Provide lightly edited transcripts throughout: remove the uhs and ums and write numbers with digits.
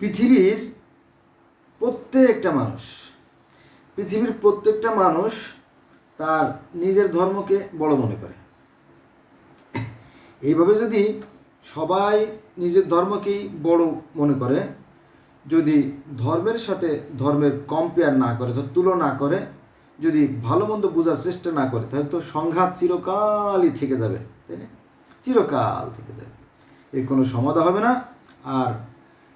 পৃথিবীর প্রত্যেকটা মানুষ তার নিজের ধর্মকে বড় মনে করে। এইভাবে যদি সবাই নিজের ধর্মকেই বড় মনে করে, যদি ধর্মের সাথে ধর্মের কম্পেয়ার না করে, তুলনা করে, যদি ভালো মন্দ বোঝার চেষ্টা না করে, তাহলে তো সংঘাত চিরকালই থেকে যাবে, তাই না? চিরকাল থেকে যাবে, এর কোনো সমাধান হবে না। আর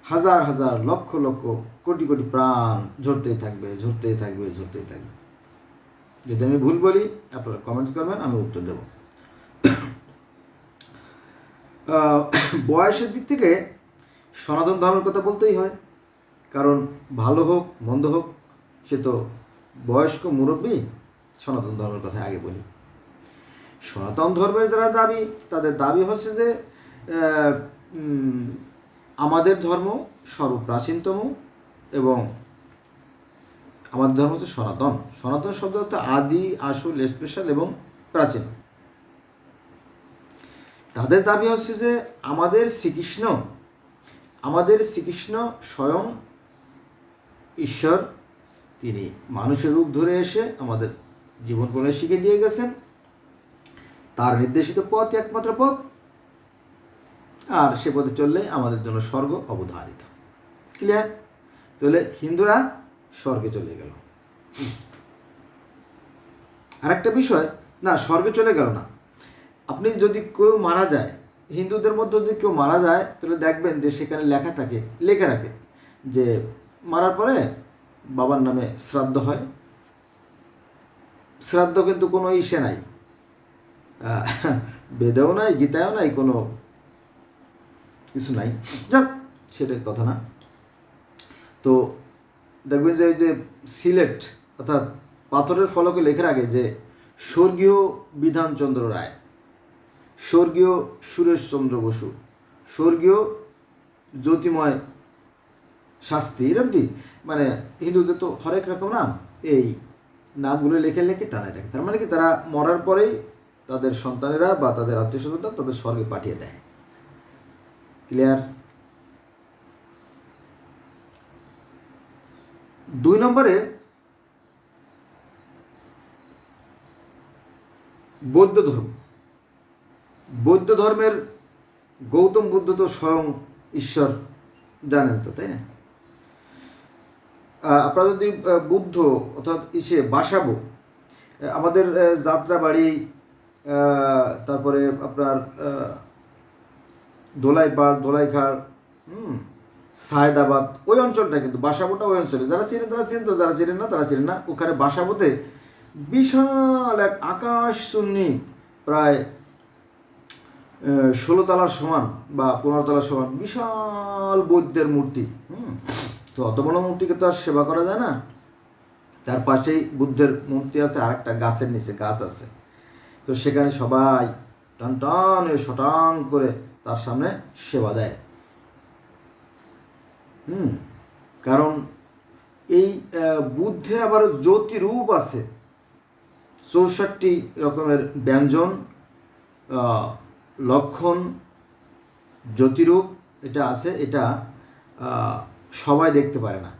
হাজার হাজার লক্ষ লক্ষ কোটি কোটি প্রাণ ঝরতেই থাকবে। যদি আমি ভুল বলি আপনারা কমেন্ট করবেন, আমি উত্তর দেব। বয়সের দিক থেকে সনাতন ধর্মের কথা বলতেই হয়, কারণ ভালো হোক মন্দ হোক সে তো বয়স্ক মুরব্বী। সনাতন ধর্মের কথা আগে বলি। সনাতন ধর্মের যারা দাবি, তাদের দাবি হচ্ছে যে আমাদের ধর্ম সর্বপ্রাচীনতম এবং আমাদের ধর্ম হচ্ছে সনাতন। সনাতন শব্দ হচ্ছে আদি, আসল, স্পেশাল এবং প্রাচীন। তাদের দাবি হচ্ছে যে আমাদের শ্রীকৃষ্ণ স্বয়ং ঈশ্বর। তিনি মানুষের রূপ ধরে এসে আমাদের জীবন প্রণয় শিখে দিয়ে গেছেন। তার নির্দেশিত পথ একমাত্র পথ, আর সে পথে চললেই আমাদের জন্য স্বর্গ অবধারিত। ক্লিয়ার? তাহলে হিন্দুরা স্বর্গে চলে গেল। আর একটা বিষয়, না স্বর্গে চলে গেল না, আপনি যদি কেউ মারা যায়, হিন্দুদের মধ্যে যদি কেউ মারা যায়, তাহলে দেখবেন যে সেখানে লেখা রাখে যে মারার পরে বাবার নামে শ্রাদ্ধ হয়। শ্রাদ্ধ কিন্তু কোনো ইসে নাই, বেদেও নাই, গীতায়ও নাই, কোনো কিছু নাই। যাক, সেটার কথা না। তো দেখবেন যে ওই যে সিলেট অর্থাৎ পাথরের ফলকে লেখা রাখে যে স্বর্গীয় বিধানচন্দ্র রায়, স্বর্গীয় সুরেশচন্দ্র বসু, স্বর্গীয় জ্যোতিময় শাস্তি, এরকম কি মানে হিন্দুদের তো হরেক রকম নাম, এই নামগুলো লেখে টানায় রাখে। তার মানে কি তারা মরার পরেই তাদের সন্তানেরা বা তাদের আত্মীয় স্বজনরা তাদের স্বর্গে পাঠিয়ে দেয়। ক্লিয়ার? 2 নম্বরে বৌদ্ধ ধর্মের গৌতম বুদ্ধ তো স্বয়ং ঈশ্বর, জানেন তো, তাই না? আপনারা যদি বুদ্ধ অর্থাৎ বাসাবো, আমাদের যাত্রাবাড়ি, তারপরে আপনার দোলাইখাড়, সায়দাবাদ, ওই অঞ্চলটা কিন্তু বাসাবোটা ওই অঞ্চলে, যারা চিনেন তারা চিনতো, যারা চিনেন না তারা চিনেন না। ওখানে বাসাবোতে বিশাল এক আকাশচুন্নি, প্রায় 16 তলার সমান বা 15 তলার সমান বিশাল বৌদ্ধের মূর্তি। তো অত বড় মূর্তিকে তো আর সেবা করা যায় না। তার পাশেই বুদ্ধের মূর্তি আছে, আর একটা গাছের নিচে গাছ আছে। তো সেখানে সবাই টান শটাং করে তার সামনে সেবা দেয়। কারণ এই বুদ্ধের আবার জ্যোতিরূপ আছে, 64 রকমের ব্যঞ্জন, লক্ষণ, জ্যোতিরূপ এটা আছে। এটা সবাই দেখতে পারে না।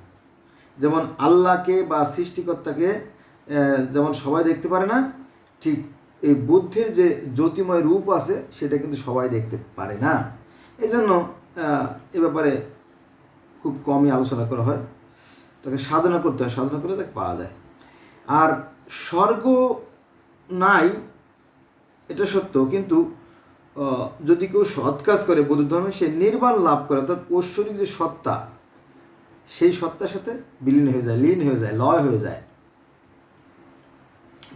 যেমন আল্লাহকে বা সৃষ্টিকর্তাকে যেমন সবাই দেখতে পারে না, ঠিক এই বুদ্ধের যে জ্যোতিময় রূপ আছে সেটা কিন্তু সবাই দেখতে পারে না। এই জন্য এ ব্যাপারে খুব কমই আলোচনা করা হয়। তাকে সাধনা করতে হয়, সাধনা করে তাকে পাওয়া যায়। আর স্বর্গ নাই এটা সত্য, কিন্তু যদি কেউ সৎ কাজ করে বৌদ্ধ ধর্মে, সে নির্বাণ লাভ করে, অর্থাৎ ঐশ্বরিক যে সত্তা, সেই সত্তার সাথে বিলীন হয়ে যায়, লীন হয়ে যায়, লয় হয়ে যায়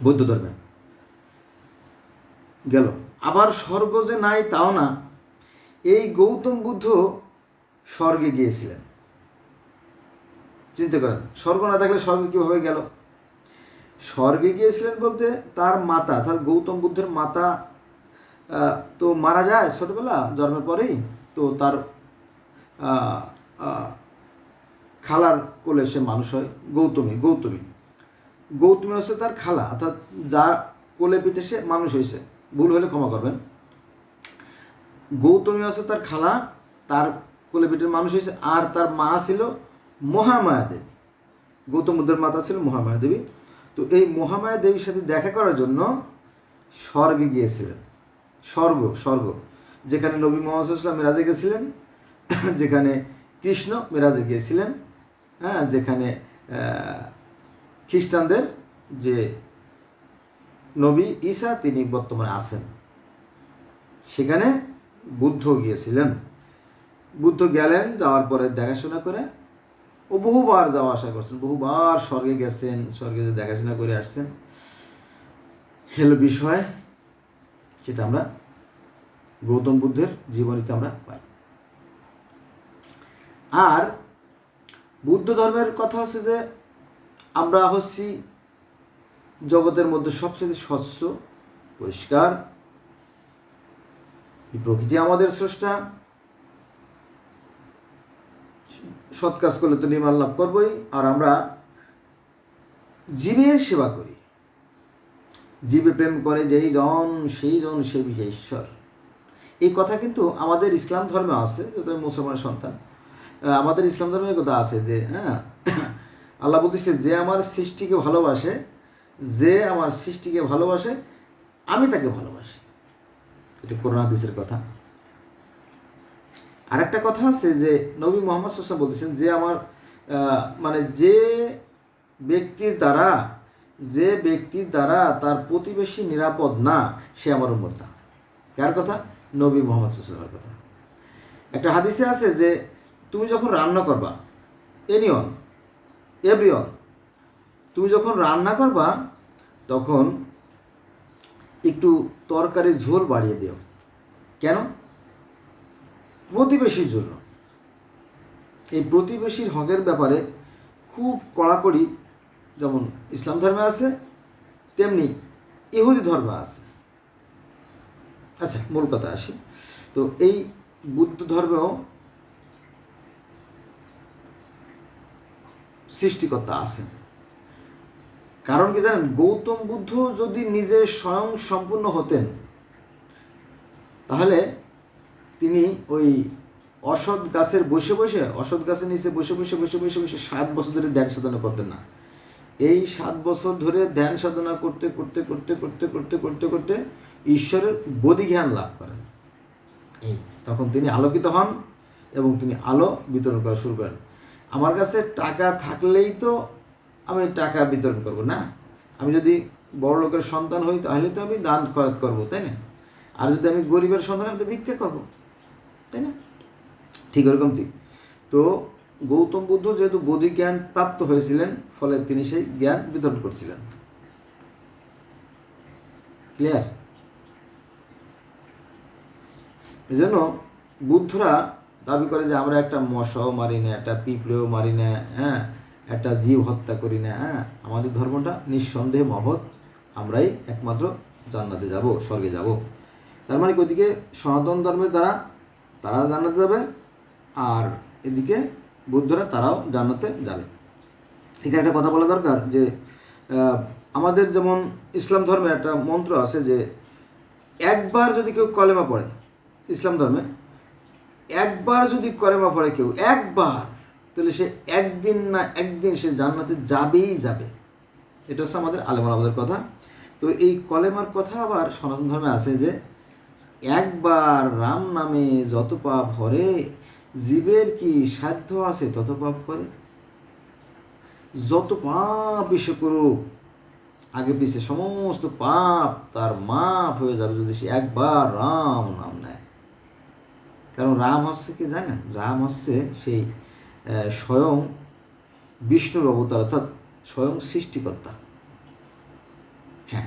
বৌদ্ধ ধর্মে। গেল। আবার স্বর্গ যে নাই তাও না। এই গৌতম বুদ্ধ স্বর্গে গিয়েছিলেন। চিন্তা করেন, স্বর্গ না থাকলে স্বর্গে কীভাবে গেল? স্বর্গে গিয়েছিলেন বলতে তার মাতা, অর্থাৎ গৌতম বুদ্ধের মাতা তো মারা যায় ছোটবেলা, জন্মের পরেই। তো তার খালার কোলে সে মানুষ হয়। গৌতমী হচ্ছে তার খালা, অর্থাৎ যার কোলে পিঠে সে মানুষ হয়েছে। ভুল হলে ক্ষমা করবেন। গৌতমী হচ্ছে তার খালা, তার কোলে পিঠের মানুষ হয়েছে। আর তার মা ছিল মহামায়া দেবী, গৌতম বুদ্ধের মাতা ছিল মহামায়া দেবী। তো এই মহামায়া দেবীর সাথে দেখা করার জন্য স্বর্গে গিয়েছিলেন। স্বর্গ যেখানে নবী মুহাম্মদ সাল্লাল্লাহু আলাইহি ওয়াসাল্লাম মেরাজে গেছিলেন, যেখানে কৃষ্ণ মেরাজে গিয়েছিলেন, হ্যাঁ, যেখানে খ্রিস্টানদের যে নবী ঈসা তিনি বর্তমানে আছেন, সেখানে বুদ্ধ গিয়েছিলেন। বুদ্ধ গেলেন, যাওয়ার পরে দেখাশোনা করে ও বহুবার যাওয়া আসা করছেন, বহুবার স্বর্গে গেছেন, স্বর্গে দেখাশোনা করে আসছেন। হলো বিষয়, সেটা আমরা গৌতম বুদ্ধের জীবনীতে আমরা পাই। আর বুদ্ধ ধর্মের কথা হচ্ছে যে আমরা হচ্ছি জগতের মধ্যে সবচেয়ে স্বচ্ছ পরিষ্কার, এই প্রকৃতি আমাদের স্রষ্টা, সৎ কাজ করলে তো নির্মাণ লাভ করবই। আর আমরা জীবের সেবা করি, জীবে প্রেম করে যেই জন সেই জন সে বিজয় ঈশ্বর। এই কথা কিন্তু আমাদের ইসলাম ধর্মে আছে, যেহেতু আমি মুসলমানের সন্তান, আমাদের ইসলাম ধর্মের কথা আছে যে হ্যাঁ, আল্লাহ বলতেছে যে আমার সৃষ্টিকে ভালোবাসে, যে আমার সৃষ্টিকে ভালোবাসে আমি তাকে ভালোবাসি। এটা কোরআন হাদিসের কথা। আর একটা কথা আছে যে নবী মুহাম্মদ সাল্লাল্লাহু আলাইহি ওয়াসাল্লাম বলতেছেন যে আমার মানে যে ব্যক্তির দ্বারা তার প্রতিবেশী নিরাপদ না, সে আমার উম্মত না। কার কথা? নবী মুহাম্মদ সাল্লাল্লাহু আলাইহি ওয়াসাল্লামের কথা। একটা হাদিসে আছে যে তুমি যখন রান্না করবা, এভরিওয়ান, তুমি যখন রান্না করবা তখন একটু তরকারির ঝোল বাড়িয়ে দিও। কেন? প্রতিবেশীর জন্য। এই প্রতিবেশীর হকের ব্যাপারে খুব কড়াকড়ি যেমন ইসলাম ধর্মে আছে, তেমনি ইহুদি ধর্মে আছে। আচ্ছা, মূল কথা আসি। তো এই বুদ্ধ ধর্মেও সৃষ্টিকর্তা আছেন। কারণ কি জানেন? গৌতম বুদ্ধ যদি নিজে স্বয়ং সম্পূর্ণ হতেন, তাহলে তিনি ওই অসৎ গাছের নিচে বসে 7 বছর ধরে ধ্যান সাধনা করতেন না। এই 7 বছর ধরে ধ্যান সাধনা করতে ঈশ্বরের বোধিজ্ঞান লাভ করেন। তখন তিনি আলোকিত হন এবং তিনি আলো বিতরণ করা শুরু করেন। আমার কাছে টাকা থাকলেই তো আমি টাকা বিতরণ করব না। আমি যদি বড় লোকের সন্তান হই তাহলে তো আমি দান খরচ করবো, তাই না? আর যদি আমি গরিবের সন্তান, আমি তো ভিক্ষা করবো, তাই না? ঠিক ওরকম ঠিক। তো গৌতম বুদ্ধ যেহেতু বোধি জ্ঞান প্রাপ্ত হয়েছিলেন, ফলে তিনি সেই জ্ঞান বিতরণ করছিলেন। ক্লিয়ার? এই জন্য বুদ্ধরা দাবি করে যে আমরা একটা মশাও মারি না, একটা পিঁপড়েও মারি না, হ্যাঁ, একটা জীব হত্যা করি না, হ্যাঁ, আমাদের ধর্মটা নিঃসন্দেহে মহৎ, আমরাই একমাত্র জান্নাতে যাব, স্বর্গে যাব। তার মানে ওইদিকে সনাতন ধর্মের দ্বারা তারা জান্নাতে যাবে, আর এদিকে বুদ্ধরা তারাও জান্নাতে যাবে। এখানে একটা কথা বলা দরকার যে আমাদের যেমন ইসলাম ধর্মে একটা মন্ত্র আছে যে একবার যদি কেউ কলেমা পড়ে, ইসলাম ধর্মে একবার যদি কলেমা পড়ে কেউ একবার, তাহলে সে একদিন না একদিন সে জান্নাতে যাবেই যাবে। এটা হচ্ছে আমাদের আলেমার কথা। তো এই কলেমার কথা আবার সনাতন ধর্মে আছে যে একবার রাম নামে যত পাপ হরে, জীবের কি সাধ্য আছে তত পাপ করে। যত পাপ বিশ্ব করুক, আগে পিছে সমস্ত পাপ তার মাপ হয়ে যাবে যদি সে একবার রাম নাম নেয়। কারণ রাম হচ্ছে কি জানেন? রাম হচ্ছে সেই স্বয়ং বিষ্ণুর অবতার, অর্থাৎ স্বয়ং সৃষ্টিকর্তা। হ্যাঁ,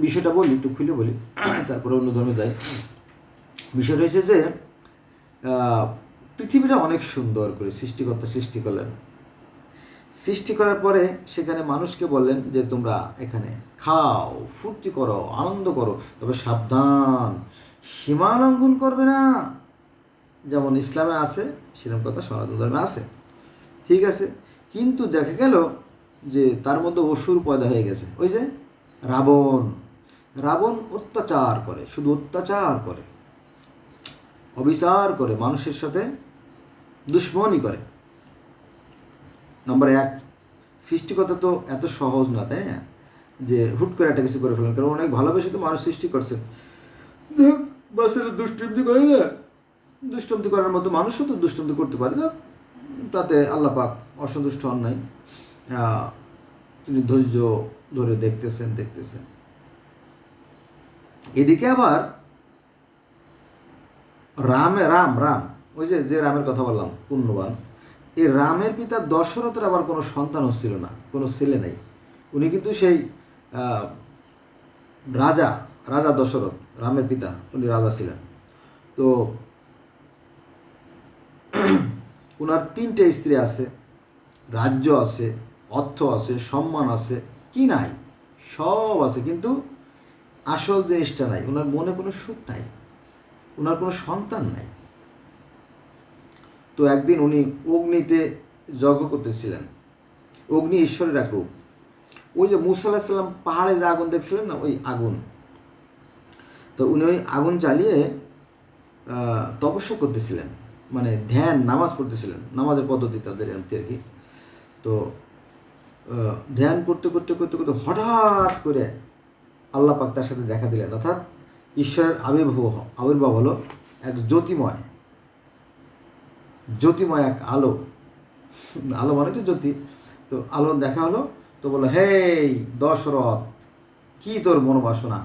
বিষয়টা বলি, একটু খুলে বলি, তারপরে অন্য ধর্মে যাই। বিষয়টা হচ্ছে যে পৃথিবীটা অনেক সুন্দর করে সৃষ্টিকর্তা সৃষ্টি করলেন। সৃষ্টি করার পরে সেখানে মানুষকে বললেন যে তোমরা এখানে খাও, ফুর্তি করো, আনন্দ করো, তবে সাবধান, সীমা লঙ্ঘন করবে না। যেমন ইসলামে আছে সেরকম কথা সনাতন ধর্মে আছে, ঠিক আছে। কিন্তু দেখা গেল যে তার মধ্যে অসুর পয়দা হয়ে গেছে। ওই যে রাবণ অত্যাচার করে, শুধু অত্যাচার করে, অবিচার করে, মানুষের সাথে দুশ্মনই করে। নম্বর এক, সৃষ্টিকর্তা তো এত সহজ না, তাই না, যে হুট করে একটা কিছু করে ফেলেন। কারণ অনেক ভালোবেসে তো মানুষ সৃষ্টি করছে। বাচ্চারা দুষ্টুমি করে না, দুষ্টুমি করার মতো মানুষও তো দুষ্টুমি করতে পারে, তাতে আল্লাহ পাক অসন্তুষ্ট হন নাই। তিনি ধৈর্য ধরে দেখতেছেন। এদিকে আবার রাম ওই যে রামের কথা বললাম পুণ্যবান, এই রামের পিতা দশরথের আবার কোনো সন্তান হচ্ছিল না, কোনো ছেলে নেই। উনি কিন্তু সেই রাজা দশরথ, রামের পিতা, উনি রাজা ছিলেন। তো ওনার 3টে স্ত্রী আছে, রাজ্য আছে, অর্থ আছে, সম্মান আছে, কি নাই, সব আছে, কিন্তু আসল জিনিসটা নাই। ওনার মনে কোনো সুখ নাই, ওনার কোনো সন্তান নাই। তো একদিন উনি অগ্নিতে যজ্ঞ করতেছিলেন। অগ্নি ঈশ্বরের এক রূপ। ওই যে মুসা আলাইহিস সালাম পাহাড়ে যে আগুন দেখছিলেন না, ওই আগুন। তো উনি ওই আগুন জ্বালিয়ে তপস্যা করতেছিলেন, মানে ধ্যান, নামাজ পড়তেছিলেন, নামাজের পদ্ধতি তাদের আর কি। তো ধ্যান করতে হঠাৎ করে আল্লাহ পাক তার সাথে দেখা দিলেন, অর্থাৎ ঈশ্বরের আবির্ভাব হলো এক জ্যোতিময় এক আলো মানে তো জ্যোতি। তো আলো দেখা হলো। তো বললো, হেই দশরথ, কি তোর মনোবাসনা,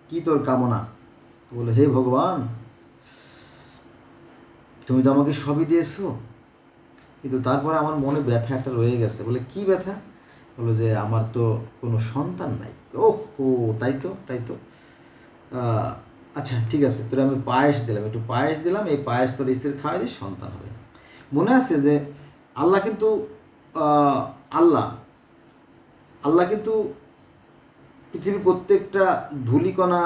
কি তোর কামনা? তো বললো, হে ভগবান, তুমি তো আমাকে সবই দিয়েছো, কিন্তু তারপরে আমার মনে ব্যথা একটা রয়ে গেছে। বলে, কি ব্যথা? বললো যে আমার তো কোনো সন্তান নাই। ও তাই তো আচ্ছা ঠিক আছে, তোর আমি পায়েস দিলাম, একটু পায়েস দিলাম, এই পায়েস তোর স্ত্রীর খাওয়াই দিস, সন্তান হবে। মনে আছে যে আল্লাহ কিন্তু আল্লাহ কিন্তু পৃথিবীর প্রত্যেকটা ধূলিকণা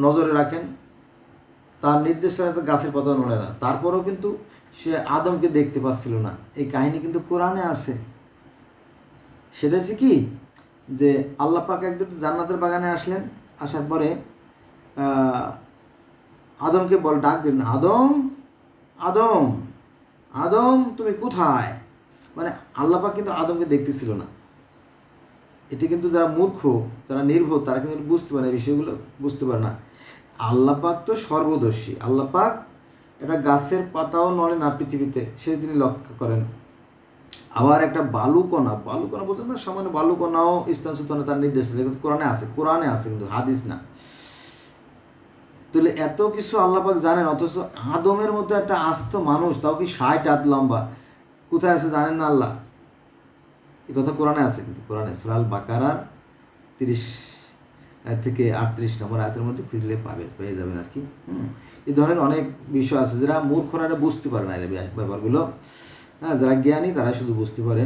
নজরে রাখেন, তার নির্দেশ ছাড়া গাছের পাতা নড়ে না। তারপরেও কিন্তু সে আদমকে দেখতে পাচ্ছিল না। এই কাহিনী কিন্তু কোরআনে আছে। সেটা হচ্ছে কি, যে আল্লাহ পাক একদিন জান্নাতের বাগানে আসলেন, আসার পরে আদমকে ডাক দিলেন, আদম তুমি কোথায়? মানে আল্লাহ পাক কিন্তু আদমকে দেখতেছিল না। এটি কিন্তু যারা মূর্খ, যারা নির্বোধ, তারা কিন্তু বুঝতে পারে না, বিষয়গুলো বুঝতে পারে না। আল্লাহ পাক তো সর্বদর্শী। আল্লাহ পাক একটা গাছের পাতাও নড়ে না পৃথিবীতে, সে তিনি লক্ষ্য করেন। আবার একটা বালুকণা বলছেন না, সামান্য বালুকণাও স্থানচ্যুত তার নির্দেশ কিন্তু কোরআনে আছে কিন্তু হাদিস না। তাহলে এত কিছু আল্লাহ পাক জানেন, অথচ আদমের মধ্যে একটা আস্ত মানুষ, তাও কি 60 হাত লম্বা, কোথায় আছে জানেন না আল্লাহ? এই কথা কোরআনে আছে, কিন্তু কোরআনে সূরা আল বাকারার 30 থেকে 38 নম্বর আয়াতের মধ্যে খুঁজলে পেয়ে যাবেন আর কি। এই ধরনের অনেক বিষয় আছে যারা মূর্খরা বুঝতে পারে না এই ব্যাপারগুলো। হ্যাঁ, যারা জ্ঞানী তারা শুধু বুঝতে পারে,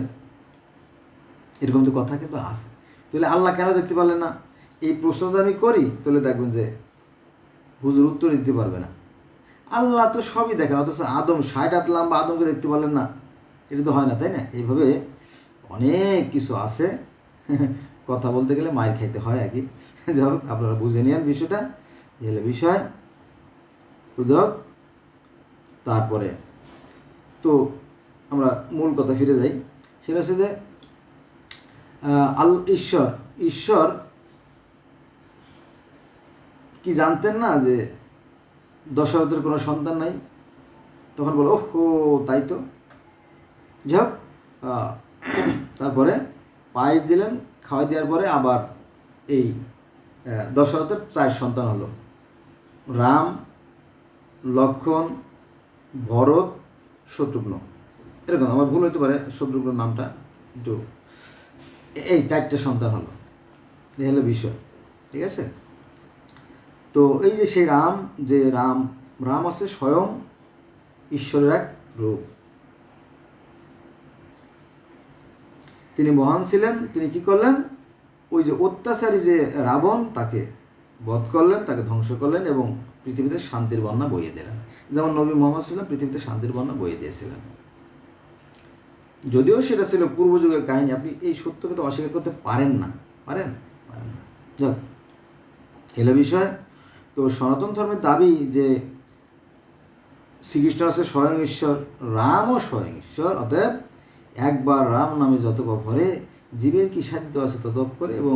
এরকম তো কথা কিন্তু আছে। তাহলে আল্লাহ কেন দেখতে পারলেন না? এই প্রশ্নটা আমি করি, তাহলে দেখবেন যে হুজুর উত্তর দিতে পারবে না। আল্লাহ তো সবই দেখেন, অথচ আদম 60 হাত লম্বা আদমকে দেখতে পারলেন না, এটা তো হয় না, তাই না? এইভাবে অনেক কিছু আছে, কথা বলতে গেলে মায়ের খাইতে হয় আর কি। যাই হোক, আপনারা বুঝে নিন বিষয়টা, এলে বিষয় বুঝক। তারপরে তো আমরা মূল কথা ফিরে যাই, সেটা হচ্ছে যে ঈশ্বর কি জানতেন না যে দশরথের কোনো সন্তান নাই? তখন বলো, ও তাই তো। যাই হোক, তারপরে পায়েস দিলেন, খাওয়াই দেওয়ার পরে আবার এই দশরথের 4 সন্তান হলো, রাম, লক্ষ্মণ, ভরত, শত্রুঘ্ন। এরকম, আমার ভুল হতে পারে শত্রুঘ্ন নামটা একটু। এই 4টে সন্তান হলো, এই হলো বিষয়, ঠিক আছে? তো এই যে সেই রাম আছে স্বয়ং ঈশ্বরের এক রূপ। তিনি মহান ছিলেন। তিনি কি করলেন? ওই যে অত্যাচারী যে রাবণ, তাকে বধ করলেন, তাকে ধ্বংস করলেন এবং পৃথিবীতে শান্তির বন্যা বইয়ে দিলেন। যেমন নবী মুহাম্মদ সাল্লাল্লাহু আলাইহি ওয়াসাল্লাম পৃথিবীতে শান্তির বন্যা বইয়ে দিয়েছিলেন। যদিও সেটা ছিল পূর্বযুগের কাহিনী, আপনি এই সত্যকে তো অস্বীকার করতে পারেন না। যাক, এলো বিষয়। তো সনাতন ধর্মের দাবি যে শ্রীকৃষ্ণ হচ্ছে স্বয়ং ঈশ্বর, রামও স্বয়ং ঈশ্বর। অতএব একবার রাম নামে যতবা ভরে, জীবের কি সাধ্য আছে ততপ করে। এবং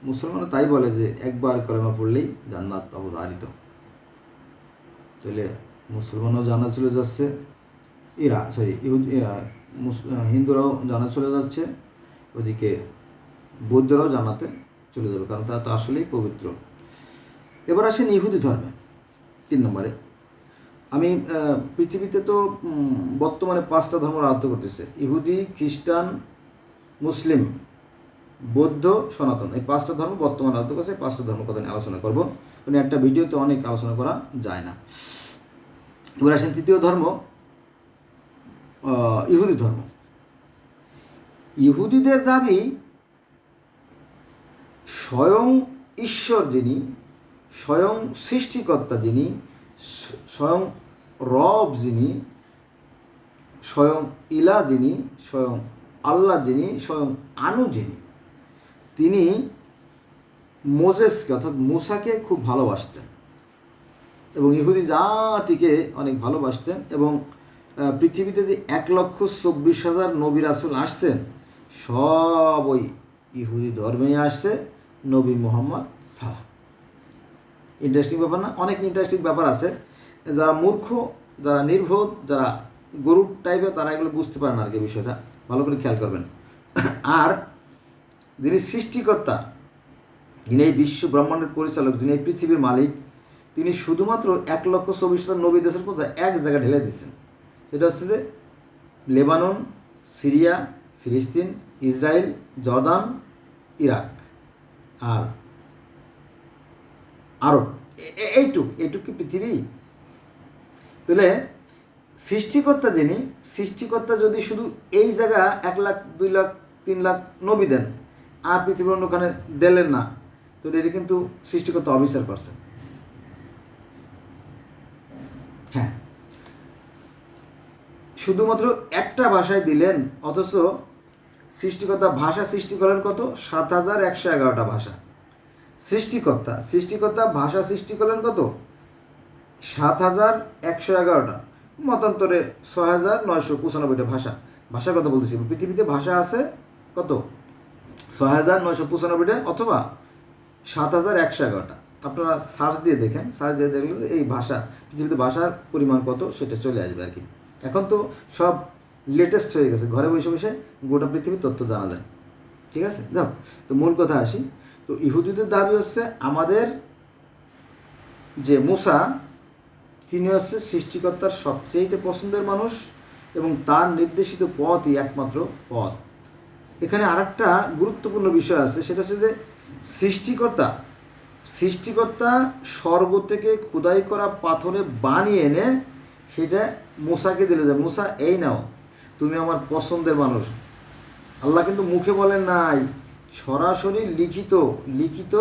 মুসলমানরা তাই বলে যে একবার কলেমা পড়লেই জান্নাত অবধারিত। চলে মুসলমানও জানা চলে যাচ্ছে, হিন্দুরাও জানা চলে যাচ্ছে, ওদিকে বৌদ্ধরাও জানাতে চলে যাবে, কারণ তারা তো আসলেই পবিত্র। এবার আসেন ইহুদি ধর্মে 3 নম্বরে। আমি পৃথিবীতে তো বর্তমানে 5টা ধর্ম রাজত্ব করতেছে: ইহুদি, খ্রিস্টান, মুসলিম, বৌদ্ধ, সনাতন। এই 5টা ধর্ম বর্তমানে রাজত্ব করছে। 5টা ধর্ম কথা নিয়ে আলোচনা করবো, কারণ একটা ভিডিওতে অনেক আলোচনা করা যায় না। এবার আসেন 3য় ধর্ম, ইহুদি ধর্ম। ইহুদিদের দাবি স্বয়ং ঈশ্বর যিনি, স্বয়ং সৃষ্টিকর্তা যিনি, স্বয়ং রব যিনি, স্বয়ং ইলা যিনি, স্বয়ং আল্লাহ যিনি, স্বয়ং আনু যিনি, তিনি মোজেসকে অর্থাৎ মুসাকে খুব ভালোবাসতেন এবং ইহুদি জাতিকে অনেক ভালোবাসতেন। এবং পৃথিবীতে যে 1,24,000 নবী রাসূল আসছেন, সব ওই ইহুদি ধর্মেই আসছে, নবী মুহাম্মদ ছাড়া। ইন্টারেস্টিং ব্যাপার না? অনেক ইন্টারেস্টিং ব্যাপার আছে। যারা মূর্খ, যারা নির্বোধ, যারা গরু টাইপের, তারা এগুলো বুঝতে পারে না আর কি। বিষয়টা ভালো করে খেয়াল করবেন। আর যিনি সৃষ্টিকর্তা, যিনি এই বিশ্ব ব্রহ্মাণ্ডের পরিচালক, যিনি এই পৃথিবীর মালিক, তিনি শুধুমাত্র 1,24,000 নবী দেশের মধ্যে এক জায়গায় ঢেলে দিচ্ছেন। সেটা হচ্ছে যে লেবানন, সিরিয়া, ফিলিস্তিন, ইসরায়েল, জর্দান, ইরাক আর আরব। এইটুকু কি পৃথিবী? তাহলে সৃষ্টিকর্তা যিনি, সৃষ্টিকর্তা যদি শুধু এই জায়গা 1 লাখ, 2 লাখ, 3 লাখ নবী দেন আর পৃথিবীর অন্যখানে দিলেন না, তো এটা কিন্তু সৃষ্টিকর্তা অবিচার করছেন। হ্যাঁ, শুধুমাত্র একটা ভাষায় দিলেন, অথচ সৃষ্টিকর্তা ভাষা সৃষ্টি করেন কত? 7,111টা ভাষা। সৃষ্টিকর্তা ভাষা সৃষ্টি করলেন কত? 7,111টা। মতান্তরে 6,995টা ভাষা। ভাষার কথা বলতেছি, পৃথিবীতে ভাষা আছে কত? 6,995টা অথবা 7,111টা। আপনারা সার্চ দিয়ে দেখেন, সার্চ দিয়ে দেখলে এই ভাষা, পৃথিবীতে ভাষার পরিমাণ কত সেটা চলে আসবে আর কি। এখন তো সব লেটেস্ট হয়ে গেছে, ঘরে বসে বসে গোটা পৃথিবীর তথ্য জানা যায়। ঠিক আছে, যাও তো মূল কথা আসি। তো ইহুদিদের দাবি হচ্ছে আমাদের যে মুসা, তিনি হচ্ছে সৃষ্টিকর্তার সবচেয়ে পছন্দের মানুষ এবং তার নির্দেশিত পথই একমাত্র পথ। এখানে আরেকটা গুরুত্বপূর্ণ বিষয় আছে, সেটা হচ্ছে যে সৃষ্টিকর্তা স্বর্গ থেকে খোদাই করা পাথরে বানিয়ে এনে সেটা মুসাকে দিলে, যে মুসা এই নাও, তুমি আমার পছন্দের মানুষ। আল্লাহ কিন্তু মুখে বলেন নাই, সরাসরি লিখিত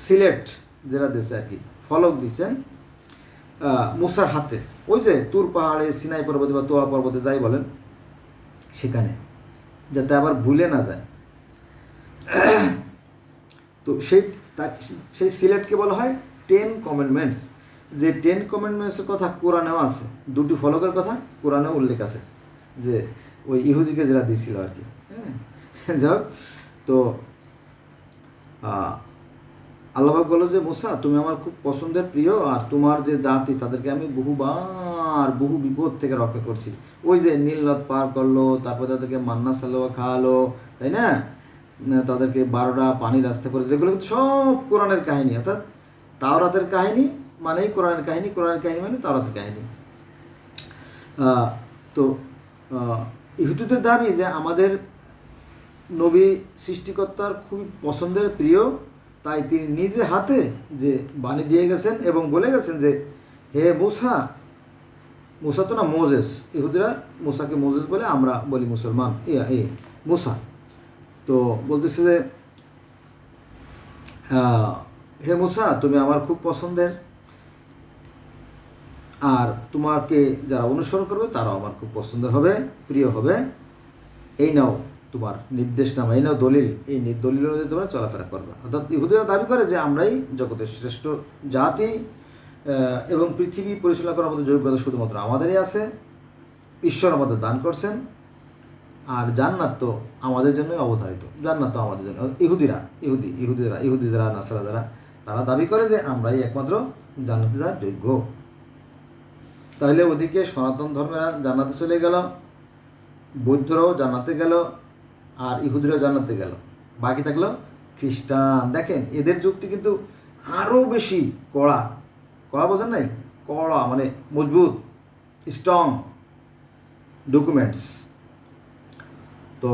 সিলেট যেটা দিচ্ছে আর কি, ফলক দিচ্ছেন মুসার হাতে, ওই যে তুর পাহাড়ে, সিনাই পর্বতে বা তোয়া পর্বতে যাই বলেন, সেখানে, যাতে আবার ভুলে না যায়। তো সেই সিলেটকে বলা হয় 10 কমেন্ডমেন্টস। যে 10 কমেন্ডমেন্টসের কথা কোরআনেও আছে, 2টি ফলকের কথা কোরআনেও উল্লেখ আছে, যে ওই ইহুদিকে যেটা দিছিল আর কি। হ্যাঁ, যাই হোক, তো আল্লাহবাক বলো যে মুসা, তুমি আমার খুব পছন্দের প্রিয়, আর তোমার যে জাতি তাদেরকে আমি বহু বিপদ থেকে রক্ষা করছি। ওই যে নীল নদ পার করলো, তারপর তাদেরকে মান্না সালোয়া খাওয়ালো, তাই না? তাদেরকে 12টা পানি রাস্তা করে দিল। এগুলো কিন্তু সব কোরআনের কাহিনী, অর্থাৎ তাওরাতের কাহিনী মানেই কোরআনের কাহিনী, কোরআনের কাহিনী মানে তাওরাতের কাহিনী। তো ইহুদিদের দাবি যে আমাদের নবী সৃষ্টিকর্তার খুবই পছন্দের প্রিয়, তাই তিনি নিজে হাতে যে বাণী দিয়ে গেছেন এবং বলে গেছেন যে হে মুসা তো না, মোজেস। ইহুদিরা মুসাকে মোজেস বলে, আমরা বলি মুসলমান মুসা। তো বলতেছে যে হে মুসা, তুমি আমার খুব পছন্দের, আর তোমাকে যারা অনুসরণ করবে তারাও আমার খুব পছন্দের হবে, প্রিয় হবে। এই নাও তোমার নির্দেশনামা, এই নাও দলিল, এই দলিল অনুযায়ী তোমরা চলাফেরা করবে। অর্থাৎ ইহুদিরা দাবি করে যে আমরাই জগতের শ্রেষ্ঠ জাতি, এবং পৃথিবী পরিচালনা করার মতো যোগ্যতা শুধুমাত্র আমাদেরই আছে। ঈশ্বর আমাদের দান করছেন। আর জান্নাত তো আমাদের জন্যই অবধারিত, জান্নাত তো আমাদের জন্য। ইহুদিরা নাসারা যারা, তারা দাবি করে যে আমরাই একমাত্র জান্নাতে যাওয়ার যোগ্য। তাহলে ওদিকে সনাতন ধর্মেরা জান্নাতে চলে গেল, বৌদ্ধরাও জান্নাতে গেল, আর ইহুদিরাও জান্নাতে গেল, বাকি থাকলো খ্রিস্টান। দেখেন এদের যুক্তি কিন্তু আরও বেশি কড়া। কড়া বোঝেন নাই? কড়া মানে মজবুত, স্ট্রং ডকুমেন্টস। তো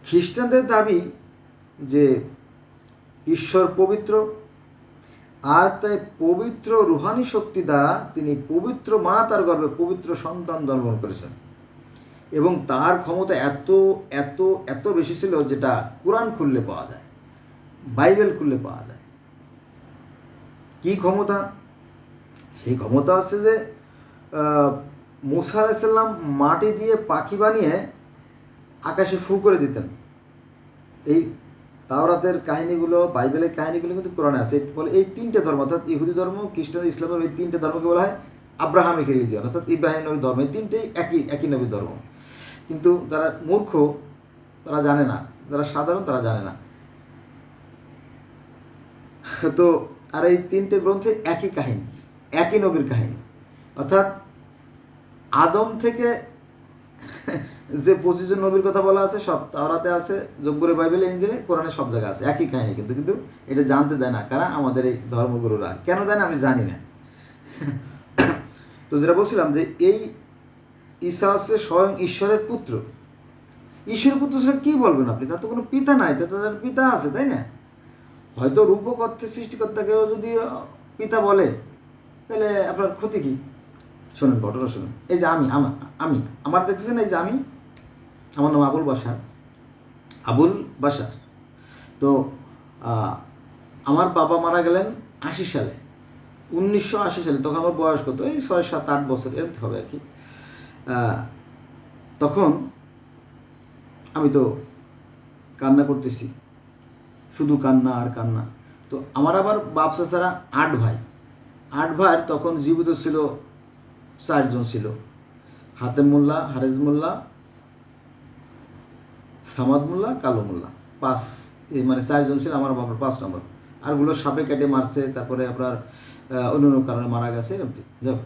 খ্রিস্টানদের দাবি যে ঈশ্বর পবিত্র, আর তাই পবিত্র রুহানি শক্তি দ্বারা তিনি পবিত্র মা তার গর্ভে পবিত্র সন্তান জন্ম করেছেন, এবং তার ক্ষমতা এত এত এত বেশি ছিল যেটা কোরআন খুললে পাওয়া যায়, বাইবেল খুললে পাওয়া যায়। কি ক্ষমতা? সেই ক্ষমতা হচ্ছে যে মুসা আলাইহিস সালাম মাটি দিয়ে পাখি বানিয়ে আকাশে ফু করে দিতেন। এই তাওরাতের কাহিনীগুলো, বাইবেলের কাহিনীগুলো কিন্তু কোরআনে আছে। ফলে এই তিনটে ধর্ম, অর্থাৎ ইহুদি ধর্ম, খ্রিস্টান, ইসলামের এই তিনটে ধর্মকে বলা হয় আব্রাহামিক রিলিজিয়ন, অর্থাৎ ইব্রাহিম নবীর ধর্ম। এই তিনটেই একই নবীর ধর্ম। কিন্তু যারা মূর্খ তারা জানে না, যারা সাধারণ তারা জানে না। তো আর এই তিনটে গ্রন্থে একই কাহিনী, একই নবীর কাহিনী। অর্থাৎ আদম থেকে যে 25 জন নবীর কথা বলা আছে সব তাওরাতে আছে, জব্বুরে, বাইবেলে, ইনজিলে, কোরআনে, সব জায়গায় আছে একই কাহিনী। কিন্তু এটা জানতে দেয় না কারা? আমাদের এই ধর্মগুরুরা। কেন দেয় না আমি জানি না। তো যেটা বলছিলাম যে এই ঈসা হচ্ছে স্বয়ং ঈশ্বরের পুত্র। ঈশ্বরের পুত্র সেটা কী বলবেন আপনি? তার তো কোনো পিতা নাই, তো তাদের পিতা আছে, তাই না? হয়তো রূপক অর্থে সৃষ্টিকর্তাকেও যদি পিতা বলে তাহলে আপনার ক্ষতি কী? শোনেন, ঘটনা শুনুন। এই যে আমি আমার দেখছেন, এই যে আমার নাম আবুল বাশার। তো আমার বাবা মারা গেলেন 80 সালে, 1980 সালে। তখন আমার বয়স কত? এই 6, 7, 8 বছর এরকম হবে আর কি। তখন আমি তো কান্না করতেছি, শুধু কান্না আর কান্না। তো আমার আবার বাপ চাচারা 8 ভাই। 8 ভাইয়ের তখন জীবিত ছিল 4 জন ছিল, হাতেম মোল্লা, হারেজ মোল্লা, সামাদ মোল্লা, কালো মোল্লা। 5, মানে 4 জন ছিল, আমার বাবার 5 নম্বর। আরগুলো সাপে কেটে মারছে, তারপরে আপনার অন্য কারণে মারা গেছে এরকম। যাক,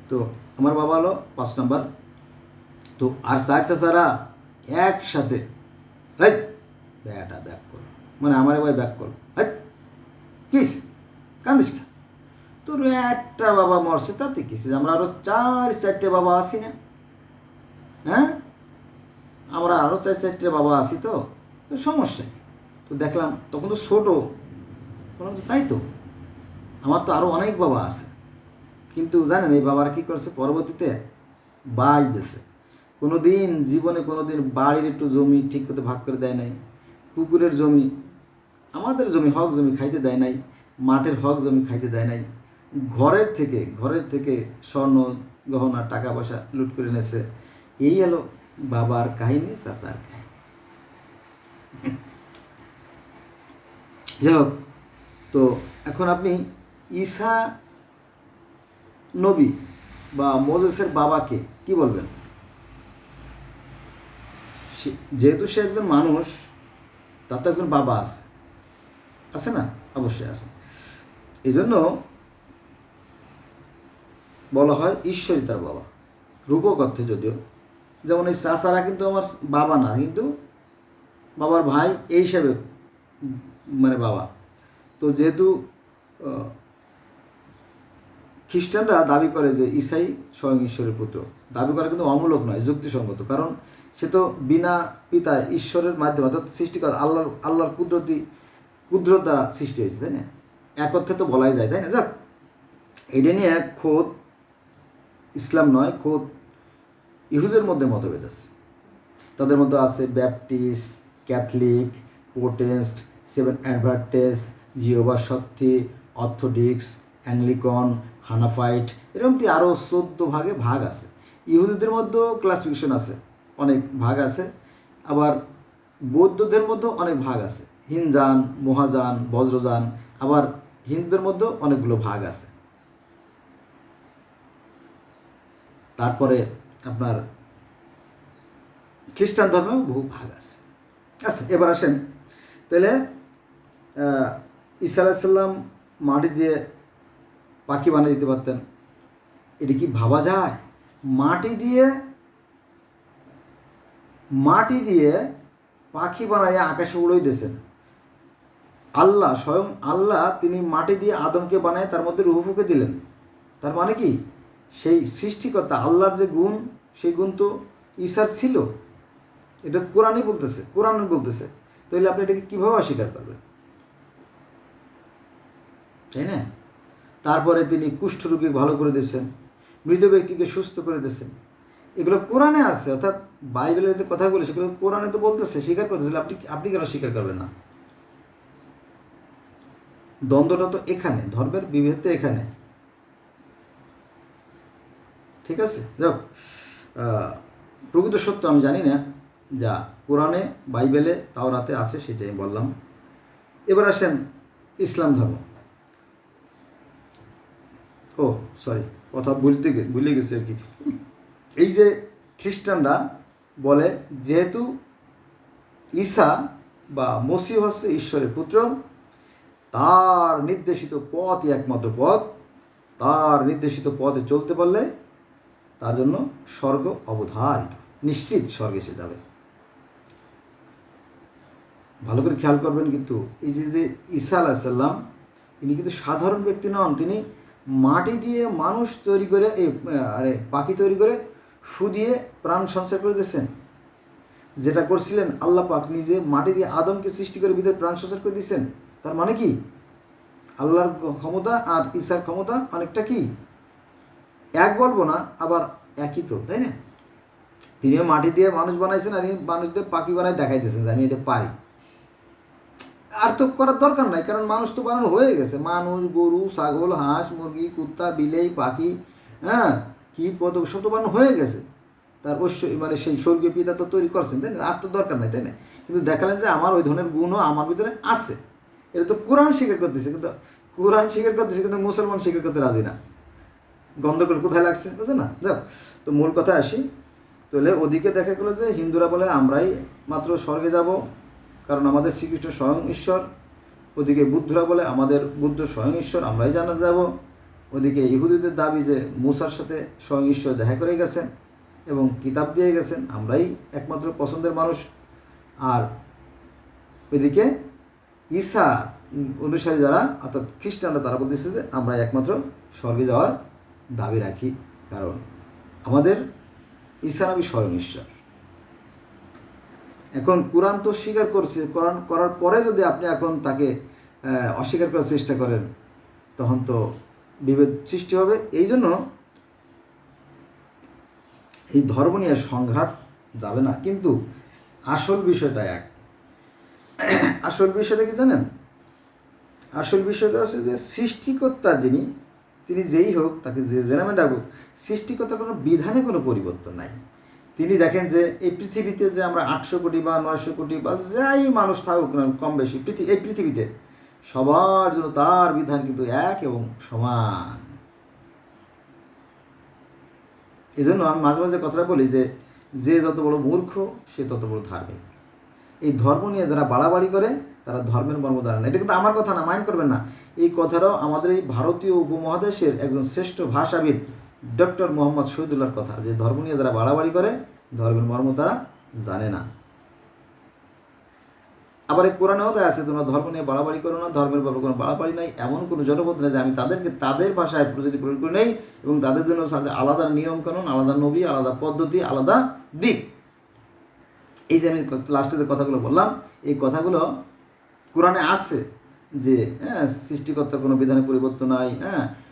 তো আমার বাবা হলো 5 নম্বর। তো আর 4 চাচারা একসাথে ব্যাটা ব্যাক করো, মানে আমার ভাই ব্যাক করো, কিস কান্দিস না, তোর একটা বাবা মরছে তাতে কিস, আমরা আরো 4-4টে বাবা আছি না? হ্যাঁ, আমরা আরো 4-4টে বাবা আছি, তো সমস্যা। তো দেখলাম তখন তো ছোটো, বললাম যে তাই তো, আমার তো আরো অনেক বাবা আছে। কিন্তু জানেন এই বাবারা কী করছে? পরবর্তীতে বাজ দিছে। জীবনে কোনো দিন বাড়ির একটু জমি ঠিক করতে ভাগ করে দেয় নাই, পুকুরের জমি, আমাদের জমি, হক জমি খাইতে দেয় নাই, মাঠের হক জমি খাইতে দেয় নাই, ঘরের থেকে স্বর্ণ গহনা টাকা পয়সা লুট করে নেছে। এই হলো বাবার কাহিনী, চাচার কাহিনী। যাই হোক, তো এখন আপনি ঈসা নবী বা মোজেসের বাবাকে কি বলবেন? যেহেতু সে একজন মানুষ, তার তো একজন বাবা আছে না? অবশ্যই আছে। এই জন্য বলা হয় ঈশ্বরই তার বাবা, রূপক অর্থে যদিও। যেমন এই চাচারা কিন্তু আমার বাবা না, কিন্তু বাবার ভাই এই হিসাবে মানে বাবা। তো যেহেতু খ্রিস্টানরা দাবি করে যে ঈসাই স্বয়ং ঈশ্বরের পুত্র, দাবি করা কিন্তু অমূলক নয়, যুক্তিসঙ্গত। কারণ সে তো বিনা পিতায় ঈশ্বরের মাধ্যমে, অর্থাৎ সৃষ্টিকর্তা আল্লাহর কুদরত দ্বারা সৃষ্টি হয়েছে, তাই না? এক অর্থে তো বলাই যায়, তাই না? যাক, এটা নিয়ে খোদ ইসলাম নয়, খোদ ইহুদের মধ্যে মতভেদ আছে। তাদের মধ্যে আছে ব্যাপটিস্ট, ক্যাথলিক, প্রোটেস্ট, সেভেন অ্যাডভান্টিস্ট, জিহোবার সাক্ষী, অর্থোডক্স, অ্যাংলিকন, হানাফাইট, এরকমটি আরও 14 ভাগে ভাগ আছে। ইহুদিদের মধ্যেও ক্লাসিফিকেশন আছে, অনেক ভাগ আছে। আবার বৌদ্ধদের মধ্যেও অনেক ভাগ আছে, হিনজান, মহাযান, বজ্রযান। আবার হিন্দুদের মধ্যেও অনেকগুলো ভাগ আছে। তারপরে আপনার খ্রিস্টান ধর্মেও বহু ভাগ আছে। আচ্ছা, এবার আসেন তাহলে ঈসা আলাইহিস সালাম মাটি দিয়ে পাখি বানিয়ে দিতে পারতেন, এটা কি ভাবা যায়? মাটি দিয়ে পাখি বানাইয়া আকাশে উড়াই দিয়েছেন আল্লাহ, স্বয়ং আল্লাহ তিনি মাটি দিয়ে আদমকে বানায় তার মধ্যে রূহ ফুঁকে দিলেন। তার মানে কি সেই সৃষ্টিকর্তা আল্লাহর যে গুণ, সেই গুণ তো ঈসার ছিল। এটা কোরআন বলতেছে। তাহলে আপনি এটাকে কীভাবে অস্বীকার করবেন, তাই না? তারপরে তিনি কুষ্ঠরোগী ভালো করে দিয়েছেন, মৃত ব্যক্তিকে সুস্থ করে দিয়েছেন। এগুলো কোরআনে আছে, অর্থাৎ বাইবেলের যে কথাগুলো সেগুলো কোরআনে তো বলতেছে, স্বীকার করতেছে। আপনি কেন স্বীকার করবেন না? দ্বন্দ্বটা তো এখানে, ধর্মের বিভেদ তো এখানে। ঠিক আছে, যাও, প্রকৃত সত্য আমি জানি না, যা কোরআনে বাইবেলে তাওরাতে আছে সেটাই আমি বললাম। এবার আসেন ইসলাম ধর্ম। ও সরি, কথা ভুলে গেছি আর কি। এই যে খ্রিস্টানরা বলে যেহেতু ঈসা বা মসিহ হচ্ছে ঈশ্বরের পুত্র, তার নির্দেশিত পথই একমাত্র পথ, তার নির্দেশিত পথে চলতে পারলে তার জন্য স্বর্গ অবধারিত, নিশ্চিত স্বর্গে সে যাবে। ভালো করে খেয়াল করবেন কিন্তু, এই যে ঈসা আলাইহিস সালাম, তিনি কিন্তু সাধারণ ব্যক্তি নন। তিনি মাটি দিয়ে মানুষ তৈরি করে, পাখি তৈরি করে ফু দিয়ে প্রাণ সঞ্চার করে দিয়েছেন। যেটা করছিলেন আল্লাহ পাক নিজে মাটি দিয়ে আদমকে সৃষ্টি করে ভিতরে প্রাণ সঞ্চার করে দিয়েছেন। তার মানে কি আল্লাহর ক্ষমতা আর ঈসার ক্ষমতা অনেকটা কি এক বলবো না, আবার একই তো, তাই না? তিনিও মাটি দিয়ে মানুষ বানাইছেন আর মানুষ দিয়ে পাখি বানাই দেখাই দিয়েছেন যে আমি এটা পারি। আর তো করার দরকার নাই, কারণ মানুষ তো বানানো হয়ে গেছে। মানুষ, গরু, ছাগল, হাঁস, মুরগি, কুত্তা, বিলেই, পাখি, কীট পতঙ্গ সব তো বানানো হয়ে গেছে। তার মানে সেই স্বর্গীয় পিতা তো তৈরি করছেন, তাই না? আর তো দরকার নাই, তাই না? কিন্তু দেখালেন যে আমার ওই ধরনের গুণও আমার ভিতরে আছে। এটা তো কোরআন স্বীকার করতেছে, কিন্তু মুসলমান স্বীকার করতে রাজি না। গন্ধকর কোথায় লাগছে, বুঝছে না? যাক, তো মূল কথা আসি। তাহলে ওদিকে দেখা গেলো যে হিন্দুরা বলে আমরাই মাত্র স্বর্গে যাব, কারণ আমাদের শ্রীকৃষ্ণ স্বয়ং ঈশ্বর। ওদিকে বুদ্ধরা বলে আমাদের বুদ্ধ স্বয়ং ঈশ্বর, আমরাই জান্নাতে যাব। ওদিকে ইহুদিদের দাবি যে মুসার সাথে স্বয়ং ঈশ্বর দেখা করে গেছেন এবং কিতাব দিয়ে গেছেন, আমরাই একমাত্র পছন্দের মানুষ। আর ওইদিকে ঈসা অনুসারী যারা, অর্থাৎ খ্রিস্টানরা, তারা বলতেছে যে আমরা একমাত্র স্বর্গে যাওয়ার দাবি রাখি, কারণ আমাদের ঈসা নবী স্বয়ং ঈশ্বর। এখন কোরআন তো স্বীকার করছে, কোরআন করার পরে যদি আপনি এখন তাকে অস্বীকার করার চেষ্টা করেন, তখন তো বিভেদ সৃষ্টি হবে। এই জন্য এই ধর্ম নিয়ে সংঘাত যাবে না, কিন্তু আসল বিষয়টা এক। আসল বিষয়টা কি জানেন? আসল বিষয়টা হচ্ছে যে সৃষ্টিকর্তা যিনি, তিনি যেই হোক, তাকে যে নামে ডাকুক, সৃষ্টিকর্তার কোনো বিধানে কোনো পরিবর্তন নাই। তিনি দেখেন যে এই পৃথিবীতে যে আমরা 800 কোটি বা 900 কোটি বা যাই মানুষ থাকুক না কম বেশি, এই পৃথিবীতে সবার জন্য তার বিধান কিন্তু এক এবং সমান। এই জন্য আমি মাঝে মাঝে কথাটা বলি যে যে যত বড় মূর্খ সে তত বড় ধার্মিক। এই ধর্ম নিয়ে যারা বাড়াবাড়ি করে তারা ধর্মের মর্ম জানে না। এটা কিন্তু আমার কথা না, মাইন্ড করবেন না। এই কথাটাও আমাদের এই ভারতীয় উপমহাদেশের একজন শ্রেষ্ঠ ভাষাবিদ ডক্টর মোহাম্মদ শহীদুল্লাহর কথা, যে ধর্ম নিয়ে যারা বাড়াবাড়ি করে ধর্মের মর্ম তারা জানে না। আবার এই কোরআনেও দেয়া আছে তোমরা ধর্ম নিয়ে বাড়াবাড়ি করো না, ধর্মের ব্যাপারে কোনো বাড়াবাড়ি নাই, এমন কোনো জনপদ নেই যে আমি তাদেরকে তাদের ভাষায় প্রতিনিধি প্রয়োগ করে নেই, এবং তাদের জন্য আলাদা নিয়মকানুন, আলাদা নবী, আলাদা পদ্ধতি, আলাদা দিক। এই যে আমি লাস্টে যে কথাগুলো বললাম, এই কথাগুলো কোরআনে আছে যে সৃষ্টিকর্তার কোনো বিধানে পরিবর্তন নাই,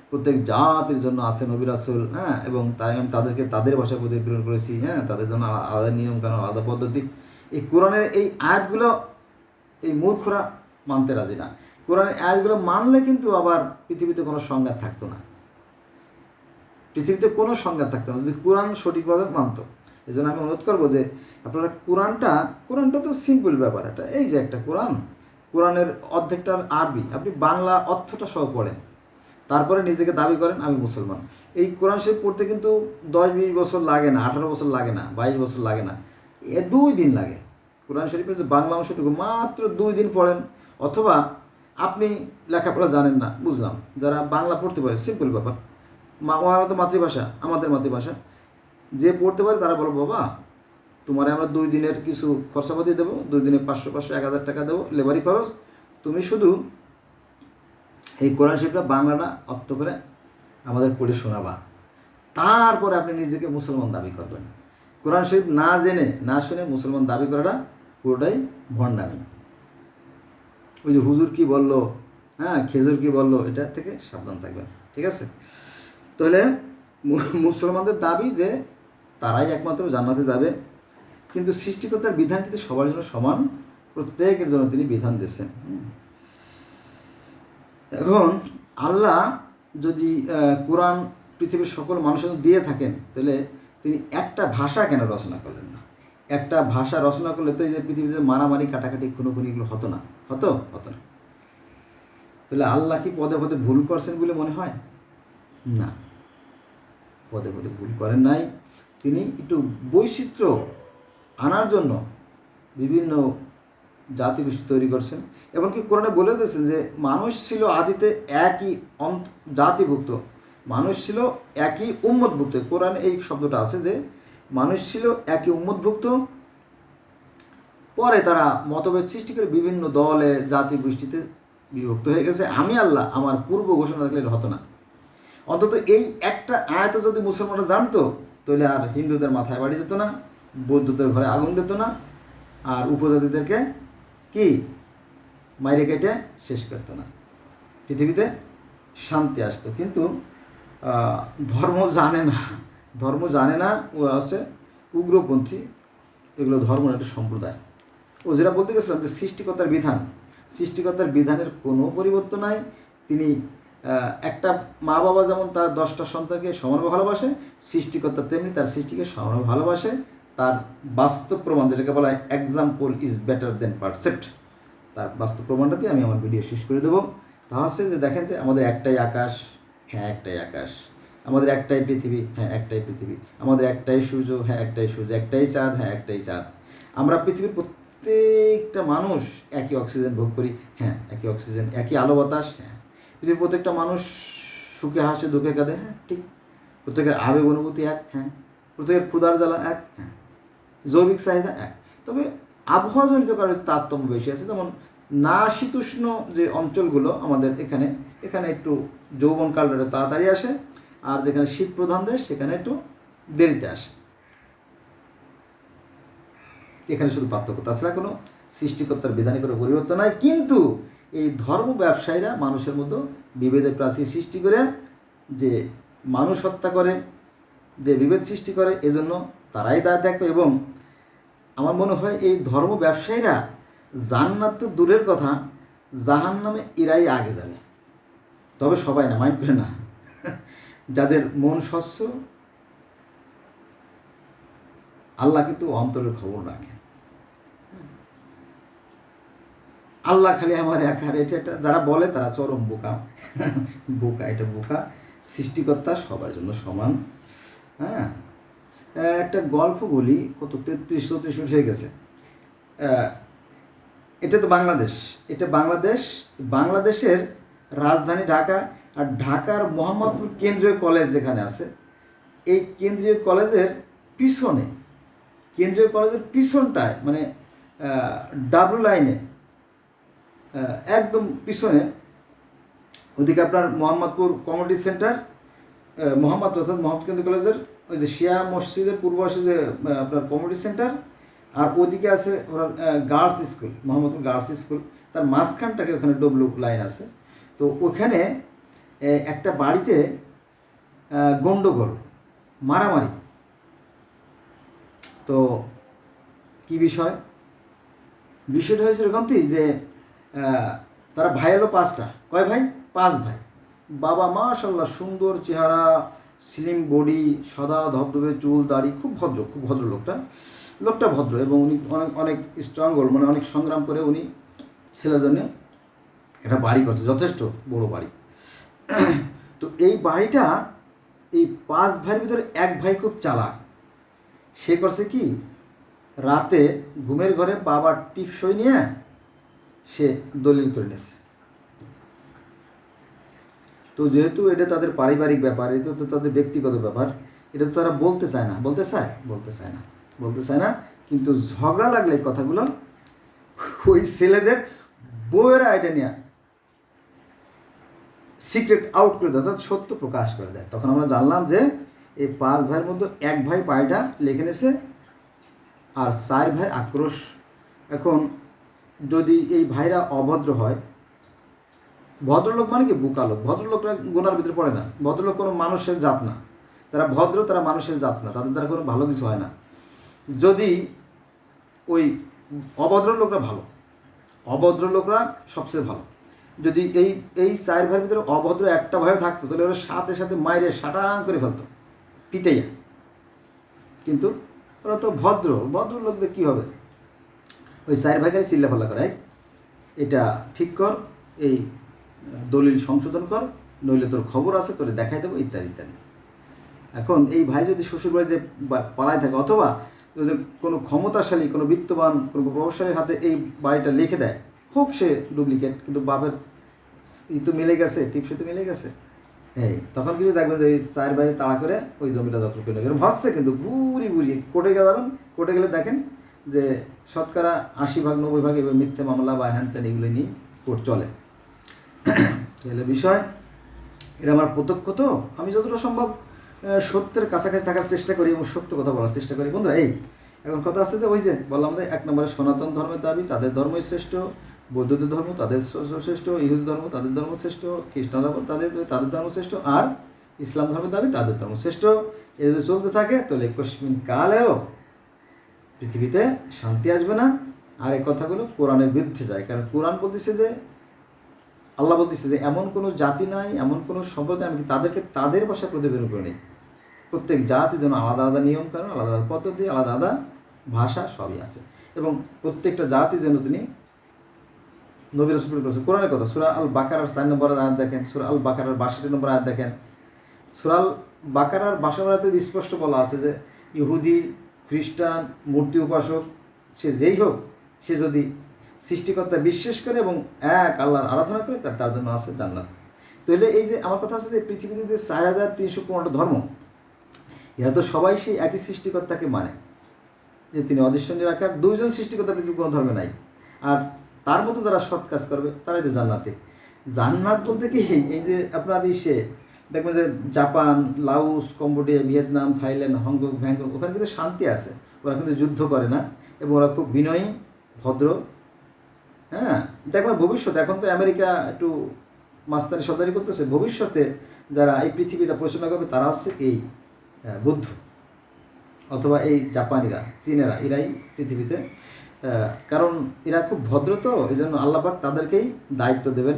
প্রত্যেক জাতির জন্য আছে নবী রাসূল, এবং তাই আমি তাদেরকে তাদের ভাষায় প্রেরণ করেছি, তাদের জন্য আলাদা নিয়ম কানুন, আলাদা পদ্ধতি। এই কোরআনের এই আয়াতগুলো এই মূর্খরা মানতে রাজি না। কোরআনের আয়াতগুলো মানলে কিন্তু আবার পৃথিবীতে কোনো সংঘাত থাকতো না, যদি কোরআন সঠিকভাবে মানত। এই জন্য আমি অনুরোধ করবো যে আপনারা কোরআনটা তো সিম্পল ব্যাপার। এটা এই যে একটা কোরআনের অর্ধেকটা আরবি, আপনি বাংলা অর্থটা সহ পড়েন। তারপরে নিজেকে দাবি করেন আমি মুসলমান। এই কোরআন শরীফ পড়তে কিন্তু 10-20 বছর লাগে না, 18 বছর লাগে না, 22 বছর লাগে না, 2 দিন লাগে। কোরআন শরীফের যে বাংলা অংশটুকু মাত্র 2 দিন পড়েন। অথবা আপনি লেখাপড়া জানেন না, বুঝলাম, যারা বাংলা পড়তে পারে, সিম্পল ব্যাপার, আমার তো মাতৃভাষা, আমাদের মাতৃভাষা, যে পড়তে পারে তারা বলো বাবা তোমারে আমরা 2 দিনের কিছু খরচাপাতি দেবো, 2 দিনে 500 1000 টাকা দেবো লেবারি খরচ, তুমি শুধু এই কোরআন শরীফটা বাংলাটা অর্থ করে আমাদের পড়ে শোনাবা, তারপরে আপনি নিজেকে মুসলমান দাবি করবেন। কোরআন শরীফ না জেনে না শুনে মুসলমান দাবি করাটা পুরোটাই ভণ্ডামি। ওই যে হুজুর কি বললো, হ্যাঁ খেজুর কি বললো, এটা থেকে সাবধান থাকবেন, ঠিক আছে? তাহলে মুসলমানদের দাবি যে তারাই একমাত্র জান্নাতে যাবে, কিন্তু সৃষ্টিকর্তার বিধান কিন্তু সবার জন্য সমান, প্রত্যেকের জন্য তিনি বিধান দিয়েছেন। এখন আল্লাহ যদি কোরআন পৃথিবীর সকল মানুষের দিয়ে থাকেন, তাহলে তিনি একটা ভাষা কেন রচনা করলেন না? একটা ভাষা রচনা করলে তো এই যে পৃথিবীতে মারামারি কাটাকাটি খুনোখুনি এগুলো হতো না, হতো না। তাহলে আল্লাহ কি পদে পদে ভুল করছেন বলে মনে হয়? না, পদে পদে ভুল করেন নাই। তিনি একটু বৈচিত্র্য আনার জন্য বিভিন্ন জাতিগোষ্ঠী তৈরি করছেন। এমনকি কোরআনে বলে দিয়েছেন যে মানুষ ছিল আদিতে একই জাতিভুক্ত, মানুষ ছিল একই উম্মতভুক্ত। কোরআনে এই শব্দটা আছে যে মানুষ ছিল একই উম্মতভুক্ত, পরে তারা মতভেদ সৃষ্টি করে বিভিন্ন দলে জাতিগোষ্ঠীতে বিভক্ত হয়ে গেছে। আমি আল্লাহ আমার পূর্ব ঘোষণা থাকলে হতো না। অন্তত এই একটা আয়াত যদি মুসলমানরা জানতো, তাহলে আর হিন্দুদের মাথায় বাড়ি দিত না, বৌদ্ধদের ঘরে আগুন দিত না, আর উপজাতিদেরকে কি মাইরে কেটে শেষ করতো না, পৃথিবীতে শান্তি আসতো। কিন্তু ধর্ম জানে না, ও আছে উগ্রপন্থী, এগুলো ধর্ম একটা সম্প্রদায়। ও যেটা বলতে গেছিলাম যে সৃষ্টিকর্তার বিধানের কোনো পরিবর্তন নাই। তিনি একটা মা বাবা যেমন তার 10টা সন্তানকে সমানভাবে ভালোবাসে, সৃষ্টিকর্তা তেমনি তার সৃষ্টিকে সমানভাবে ভালোবাসে। তার বাস্তব প্রমাণ, যেটাকে বলা হয় example is better then percept, তার বাস্তব প্রমাণটা দিয়ে আমি আমার ভিডিও শেষ করে দেবো। তা হচ্ছে যে দেখেন যে আমাদের একটাই আকাশ, হ্যাঁ একটাই আকাশ, আমাদের একটাই পৃথিবী, হ্যাঁ একটাই পৃথিবী, আমাদের একটাই সূর্য, হ্যাঁ একটাই সূর্য, একটাই চাঁদ, হ্যাঁ একটাই চাঁদ। আমরা পৃথিবীর প্রত্যেকটা মানুষ একই অক্সিজেন ভোগ করি, হ্যাঁ একই অক্সিজেন, একই আলো বাতাস, হ্যাঁ পৃথিবীর প্রত্যেকটা মানুষ সুখে হাসে দুঃখে কাঁদে, হ্যাঁ ঠিক, প্রত্যেকের আবেগ অনুভূতি এক, হ্যাঁ প্রত্যেকের ক্ষুধার জ্বালা এক, হ্যাঁ জৈবিক চাহিদা এক। তবে আবহাওয়াজনিত কারণে তারতম্য বেশি আছে। যেমন নাশীতোষ্ণ যে অঞ্চলগুলো আমাদের এখানে একটু যৌবনকালটা তাড়াতাড়ি আসে, আর যেখানে শীত প্রধান দেশ সেখানে একটু দেরিতে আসে, এখানে শুধু পার্থক্য, তাছাড়া কোনো সৃষ্টিকর্তার বিধানে কোনো পরিবর্তন নাই। কিন্তু এই ধর্ম ব্যবসায়ীরা মানুষের মধ্যে বিভেদের প্রাচীর সৃষ্টি করে, যে মানুষ হত্যা করে, যে বিভেদ সৃষ্টি করে, এজন্য তারাই দায় দেখবে। এবং আমার মনে হয় এই ধর্ম ব্যবসায়ীরা জান্নাত তো দূরের কথা, জাহান্নামে এরাই আগে যাবে। তবে সবাই না, মাইন্ড করে না, যাদের মন স্বচ্ছ, আল্লাহ কিন্তু অন্তরের খবর রাখে। আল্লাহ খালি আমার একার, এটা যারা বলে তারা চরম বোকা, এটা বোকা। সৃষ্টিকর্তা সবার জন্য সমান। হ্যাঁ, একটা গল্প বলি, কত 33-34 মিনিট হয়ে গেছে। এটা তো বাংলাদেশের রাজধানী ঢাকা, আর ঢাকার মোহাম্মদপুর কেন্দ্রীয় কলেজ যেখানে আছে, এই কেন্দ্রীয় কলেজের পিছনটায় মানে ডাবল লাইনে একদম পিছনে, ওদিকে আপনার মোহাম্মদপুর কমিউনিটি সেন্টার, মোহাম্মদ কেন্দ্রীয় কলেজের ওই যে শিয়া মসজিদের পূর্ব পাশে যে আপনার কমিউনিটি সেন্টার, আর ওদিকে আছে ওনার girls school, Mohammadpur girls school, তার মাঝখানটাকে ওখানে ডব্লু লাইন আছে। তো ওখানে একটা বাড়িতে গন্ডগোল, মারামারি। তো কি বিষয়টা হয়েছে এরকম যে তারা ভাই হলো 5টা, কয় ভাই? 5 ভাই। বাবা মাশাআল্লাহ সুন্দর চেহারা, স্লিম বডি, সাদা ধবধবে চুল, দাড়ি, খুব ভদ্র লোকটা ভদ্র, এবং উনি অনেক স্ট্রাগল, মানে অনেক সংগ্রাম করে উনি ছেলের জন্য একটা বাড়ি করছে, যথেষ্ট বড় বাড়ি। তো এই ভাইটা এই 5 ভাইয়ের ভিতরে এক ভাই খুব চালাক। সে করছে কি, রাতে ঘুমের ঘরে বাবার টিপসই নিয়ে সে দলিল করে নিয়েছে। তো যেহেতু এটা তাদের পারিবারিক ব্যাপার, এটা তো তাদের ব্যক্তিগত ব্যাপার, এটা তো তারা বলতে চায় না। বলতে চায় না, কিন্তু ঝগড়া লাগলে এই কথাগুলো ওই ছেলেদের বউয়েরা এটা নিয়ে সিক্রেট আউট করে দেয়, অর্থাৎ সত্য প্রকাশ করে দেয়। তখন আমরা জানলাম যে এই 5 ভাইয়ের মধ্যে এক ভাই পায়টা লিখে নিয়েছে, আর 4 ভাইয়ের আক্রোশ। এখন যদি এই ভাইরা অভদ্র হয়, ভদ্রলোক মানে কি বোকা লোক, ভদ্রলোকরা গুনার ভিতরে পড়ে না। ভদ্রলোক কোনো মানুষের জাত না, যারা ভদ্র তারা মানুষের জাত না, তাদের দ্বারা কোনো ভালো কিছু হয় না। যদি ওই অভদ্র লোকরা ভালো, অভদ্র লোকরা সবচেয়ে ভালো। যদি এই 4 ভাইয়ের ভিতরে অভদ্র একটা ভাইও থাকতো, তাহলে ওরা সাথে সাথে মাইরে সাটাং করে ফেলতো, পিটাইয়া। কিন্তু ওরা তো ভদ্র লোকদের কী হবে, ওই 4 ভাই খালি চিল্লাফাল্লা করে, এটা ঠিক কর, এই দলিল সংশোধন কর, নইলে তোর খবর আছে, তোরে দেখাই দেবো, ইত্যাদি ইত্যাদি। এখন এই ভাই যদি শ্বশুরবাড়িতে পালায় থাকে, অথবা যদি কোনো ক্ষমতাশালী, কোনো বিত্তবান, কোনো প্রভাবশালীর হাতে এই বাড়িটা লিখে দেয়, হোক সে ডুপ্লিকেট, কিন্তু বাপের তো মিলে গেছে, টিপসে তো মিলে গেছে, তখন কিন্তু দেখবেন যে 4 ভাই তাড়া করে ওই জমিটা দখল করে নেবে। হচ্ছে কিন্তু বুড়ি কোর্টে যাবেন, কোর্টে গেলে দেখেন যে শতকরা 80-90 এবার মিথ্যে মামলা বা হ্যান ত্যান এগুলো নিয়ে কোর্ট চলে। তাহলে বিষয় এটা আমার প্রত্যক্ষ, তো আমি যতটা সম্ভব সত্যের কাছাকাছি থাকার চেষ্টা করি এবং সত্য কথা বলার চেষ্টা করি। বন্ধুরা, এখন কথা আছে যে ওই যে বললাম যে 1 নম্বরে সনাতন ধর্মের দাবি, তাদের ধর্মই শ্রেষ্ঠ, বৌদ্ধদের ধর্ম তাদের শ্রেষ্ঠ, ইহুদি ধর্ম তাদের ধর্ম শ্রেষ্ঠ, খ্রিস্টান ধর্ম তাদের ধর্ম শ্রেষ্ঠ, আর ইসলাম ধর্মের দাবি তাদের ধর্ম শ্রেষ্ঠ। এ যদি চলতে থাকে তাহলে কশ্মিন কালেও পৃথিবীতে শান্তি আসবে না। আর এই কথাগুলো কোরআনের বিরুদ্ধে যায়, কারণ কোরআন বলতেছে যে, আল্লাহ বলতেছে যে এমন কোনো জাতি নাই, এমন কোনো সম্প্রদায় এমনকি তাদেরকে তাদের ভাষা প্রতিবেদন করে নেই। প্রত্যেক জাতির জন্য আলাদা আলাদা নিয়ম কানুন, আলাদা আলাদা পদ্ধতি, আলাদা আলাদা ভাষা সবই আছে, এবং প্রত্যেকটা জাতির জন্য তিনি নবী রাসূল করেছেন। কোরআনের কথা সূরা আল বাকারার 4 নম্বর আয়াত দেখেন, সূরা আল বাকারার 62 নম্বর আয়াত দেখেন। সূরা আল বাকারার 62 আয়াতে স্পষ্ট বলা আছে যে ইহুদি, খ্রিস্টান, মূর্তি উপাসক, সে যেই হোক, সে যদি সৃষ্টিকর্তা বিশ্বাস করে এবং এক আল্লাহর আরাধনা করে, তার জন্য আছে জান্নাত। তাহলে এই যে আমার কথা আছে যে পৃথিবীতে যে 4315টা ধর্ম, এরা তো সবাই সেই একই সৃষ্টিকর্তাকে মানে, যে তিনি অদৃশ্য নিরাকার। 2 জন সৃষ্টিকর্তা পৃথিবীর কোনো ধর্মে নাই। আর তার মতো যারা সৎ কাজ করবে তারাই তো জান্নাতে। জান্নাত বলতে কি, এই যে আপনার দেখবেন যে Japan, Laos, Cambodia, Vietnam, Thailand, Hong Kong, Bangkok, ওখানে কিন্তু শান্তি আছে, ওরা কিন্তু যুদ্ধ করে না, এবং ওরা খুব বিনয়ী, ভদ্র। দেখবেন ভবিষ্যতে, এখন তো আমেরিকা একটু মাস্তানি সর্দারি করতেছে, ভবিষ্যতে যারা এই পৃথিবীটা পরিচালনা করবে তারা হচ্ছে এই বুদ্ধ, অথবা এই জাপানিরা, চীনেরা, এরাই পৃথিবীতে, কারণ এরা খুব ভদ্র, তো এই জন্য আল্লাহ পাক তাদেরকেই দায়িত্ব দেবেন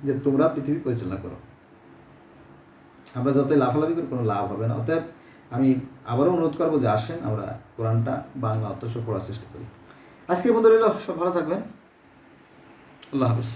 যে তোমরা পৃথিবী পরিচালনা করো। আমরা যতই লাফালাফি করি কোনো লাভ হবে না। অতএব আমি আবারও অনুরোধ করবো যে আসেন আমরা কোরআনটা বাংলা অর্থসহ পড়ার চেষ্টা করি। আজকে বন্ধু রইল, সব ভালো থাকবেন, আল্লাহ হাফেজ।